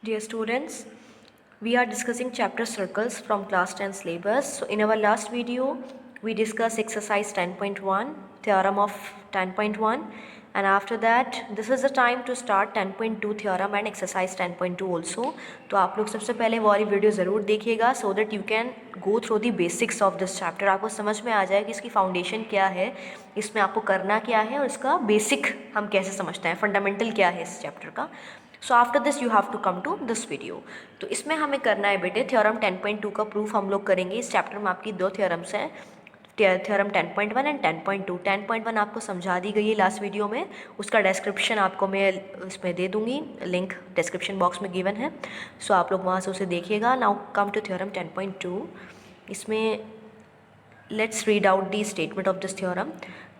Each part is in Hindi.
Dear students, we are discussing chapter circles from class 10 syllabus. So in our last video, we discussed exercise 10.1, theorem of 10.1, and after that, this is the time to start 10.2 theorem and exercise 10.2 also. तो आप लोग सबसे पहले वो वाली वीडियो ज़रूर देखिएगा so that you can go through the basics of this chapter. आपको समझ में आ जाए कि इसकी फाउंडेशन क्या है, इसमें आपको करना क्या है और इसका बेसिक हम कैसे समझते हैं, फंडामेंटल क्या है इस चैप्टर का. So after this you have to come to this video. तो इसमें हमें करना है बेटे थ्योरम 10.2 का प्रूफ हम लोग करेंगे. इस चैप्टर में आपकी दो थ्योरम्स हैं, थ्योरम 10.1 एंड 10.2. 10.1 आपको समझा दी गई है लास्ट वीडियो में, उसका डिस्क्रिप्शन आपको मैं इसमें दे दूंगी, लिंक डिस्क्रिप्शन बॉक्स में गिवन है. सो आप लोग वहाँ से उसे देखिएगा. Now come to theorem 10.2. इसमें let's read out the statement of this theorem.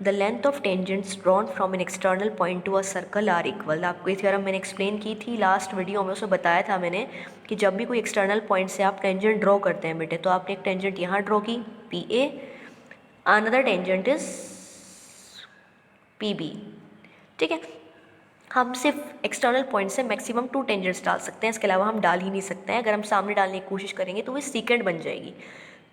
The length of tangents drawn from an external point to a circle are equal. आपको ये थ्योरम मैंने एक्सप्लेन की थी लास्ट वीडियो में, उसमें बताया था मैंने कि जब भी कोई एक्सटर्नल पॉइंट से आप टेंजेंट ड्रॉ करते हैं बेटे, तो आपने एक टेंजेंट यहाँ ड्रॉ की P A, another tangent is P B. ठीक है, हम सिर्फ एक्सटर्नल पॉइंट से मैक्सिमम 2 टेंजेंट्स डाल सकते हैं, इसके अलावा हम डाल ही नहीं सकते हैं. अगर हम सामने डालने की कोशिश करेंगे तो वो सीकेंड बन जाएगी.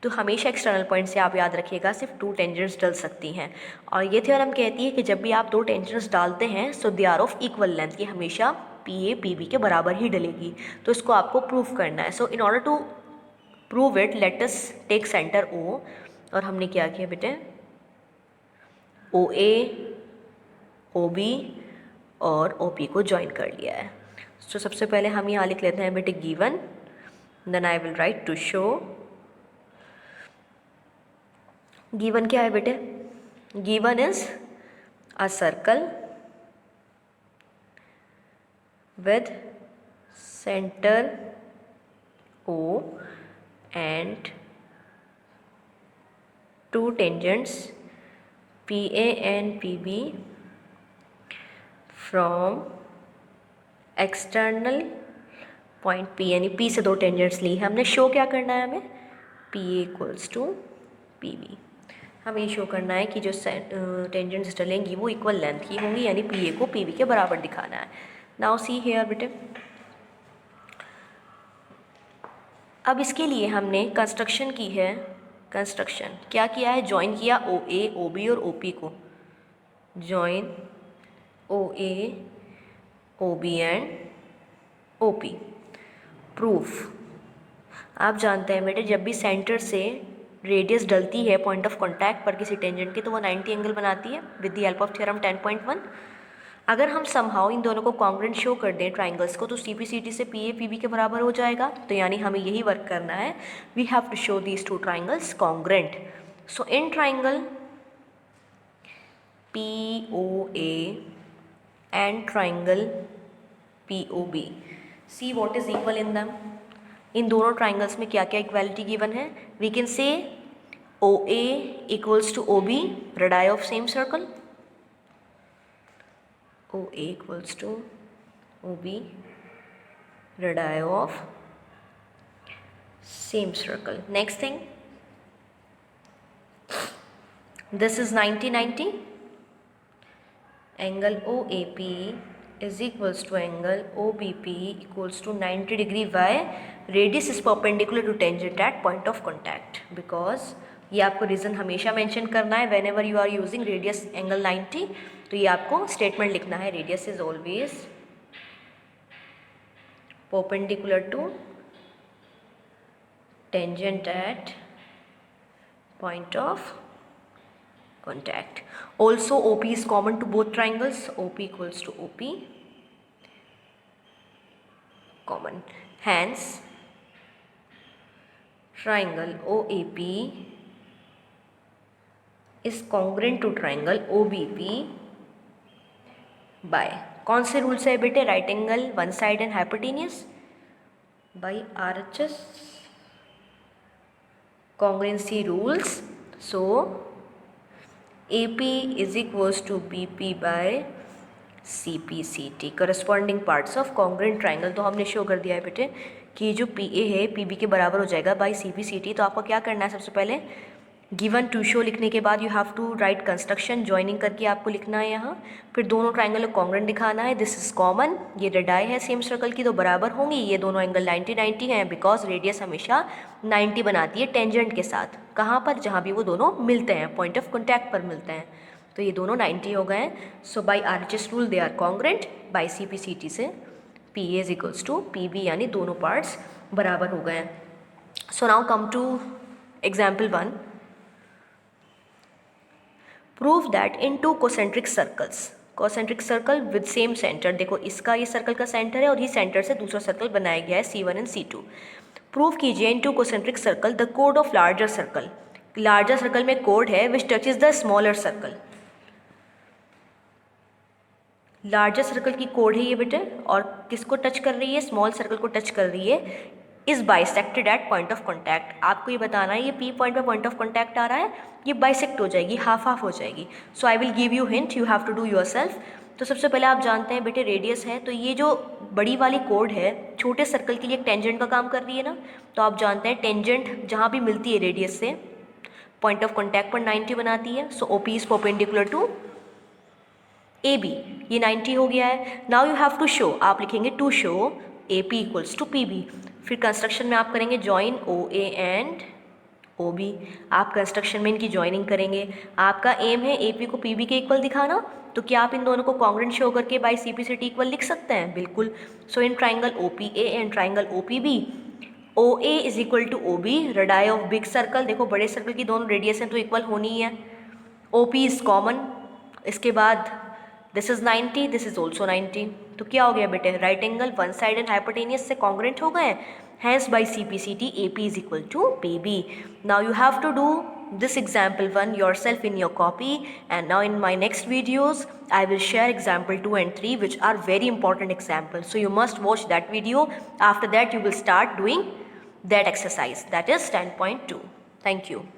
तो हमेशा एक्सटर्नल पॉइंट से आप याद रखिएगा सिर्फ 2 टेंजेंट्स डल सकती हैं. और ये थ्योरम कहती है कि जब भी आप 2 टेंजेंट्स डालते हैं so they are of equal length, ये हमेशा पी ए पी बी के बराबर ही डलेगी. तो इसको आपको प्रूव करना है. So in order to prove it let us take centre O, और हमने क्या किया बेटे, ओ ए ओ बी और ओ पी को ज्वाइन कर लिया है. तो सबसे पहले हम यहाँ लिख लेते हैं बेटे given, then I will write to show. Given क्या है बेटे, given is a circle with center O and 2 tangents PA and PB from external point P, यानी P से 2 टेंजेंट्स ली है हमने. शो क्या करना है हमें, PA इक्वल्स टू PB. हमें ये शो करना है कि जो टेंजेंट्स डलेंगी वो इक्वल लेंथ की होंगी, यानी PA को PB के बराबर दिखाना है. नाउ सी हेयर बेटे, अब इसके लिए हमने कंस्ट्रक्शन की है. कंस्ट्रक्शन क्या किया है, ज्वाइन किया ओ ए ओ बी और ओ पी को, join O A O B and O P. Proof आप जानते हैं बेटे, जब भी सेंटर से रेडियस डलती है पॉइंट ऑफ कॉन्टैक्ट पर किसी टेंजेंट के, तो वो 90 एंगल बनाती है with the help of theorem 10.1. अगर हम समहाउ इन दोनों को कॉन्ग्रेंट शो कर दें ट्राइंगल्स को, तो सी पी सी टी से पी ए पी बी के बराबर हो जाएगा. तो यानी हमें यही वर्क करना है, we have to show these 2 triangles congruent. So in triangle P O A and triangle P O B, see what is equal in them. इन दोनों ट्राइंगल्स में क्या क्या इक्वालिटी गिवन है, we can say O A equals to O B, radii of same circle, OA equals to OB, radii of same circle. Next thing, this is 90-90. Angle OAP is equals to angle OBP equals to 90 degree. Why? Radius is perpendicular to tangent at point of contact. Because ये आपको रीज़न हमेशा मेंशन करना है whenever you are using radius angle 90. तो ये आपको स्टेटमेंट लिखना है, radius is always perpendicular to tangent at point of contact. Also OP is common to both triangles, OP equals to OP common. Hence triangle OAP is congruent to triangle OBP by, कौन से रूल से है बेटे, right angle one side and hypotenuse, by RHS congruency rules. So AP is equals to BP by CPCT, corresponding parts of congruent triangle. तो हमने शो कर दिया है बेटे कि जो PA है PB के बराबर हो जाएगा बाई CPCT. तो आपको क्या करना है, सबसे पहले गिवन टू शो लिखने के बाद you have to write construction, joining करके आपको लिखना है यहाँ। फिर दोनों ट्राइंगल को कॉन्ग्रुएंट दिखाना है, दिस इज कॉमन, ये रेडाई है सेम सर्कल की तो बराबर होंगी, ये दोनों एंगल 90-90 हैं बिकॉज रेडियस हमेशा 90 बनाती है टेंजेंट के साथ, कहाँ पर, जहाँ भी वो दोनों मिलते हैं, पॉइंट ऑफ कॉन्टैक्ट पर मिलते हैं, तो ये दोनों 90 हो गए हैं। So by RHS rule they are congruent, by CPCT से PA is equals to PB, यानी दोनों पार्ट्स बराबर हो गए हैं। So now come to example 1, prove that in two concentric circles, concentric circle with same centre, देखो इसका ये सर्कल का सेंटर है और ये सेंटर से दूसरा सर्कल बनाया गया है C1 एंड C2। प्रूव कीजिए in two concentric circle the कोड of larger circle, larger circle में कोड है which touches the smaller circle, larger circle की कोड है ये बेटे, और किसको टच कर रही है, स्मॉल सर्कल को टच कर रही है, is bisected eight point of contact. आपको ये बताना है ये P पॉइंट पे पॉइंट ऑफ कॉन्टैक्ट आ रहा है, ये बाइसेक्ट हो जाएगी, हाफ हाफ हो जाएगी। So I will give you hint, you have to do yourself. तो सबसे पहले आप जानते हैं बेटे रेडियस है, तो ये जो बड़ी वाली कोड है छोटे सर्कल के लिए एक टेंजेंट का काम कर रही है ना, तो आप जानते हैं टेंजेंट जहाँ भी मिलती है रेडियस से पॉइंट ऑफ कॉन्टैक्ट पर 90 बनाती है। So OP is perpendicular to AB, ये 90 हो गया है। Now you have to show, आप लिखेंगे to show AP equals to PB। फिर कंस्ट्रक्शन में आप करेंगे ज्वाइन OA एंड OB, आप कंस्ट्रक्शन में इनकी ज्वाइनिंग करेंगे। आपका एम है AP को PB के इक्वल दिखाना, तो क्या आप इन दोनों को कॉन्ग्रुएंट शो करके बाई CPCT इक्वल लिख सकते हैं? बिल्कुल। So in triangle OPA and triangle OPB, OA is equal to OB, radii of big circle, देखो बड़े सर्कल की दोनों रेडियस हैं तो इक्वल होनी ही है। OP इज कॉमन, इसके बाद this is 90, this is also 90, तो क्या हो गया बेटे, right angle one side and hypotenuse से कॉन्ग्रुएंट हो गए, hence by CPCT AP is equal to PB. Now you have to do this example 1 yourself in your copy, and now in my next videos I will share example 2 and 3 which are very important examples, so you must watch that video. After that you will start doing that exercise, that is 10.2. Thank you.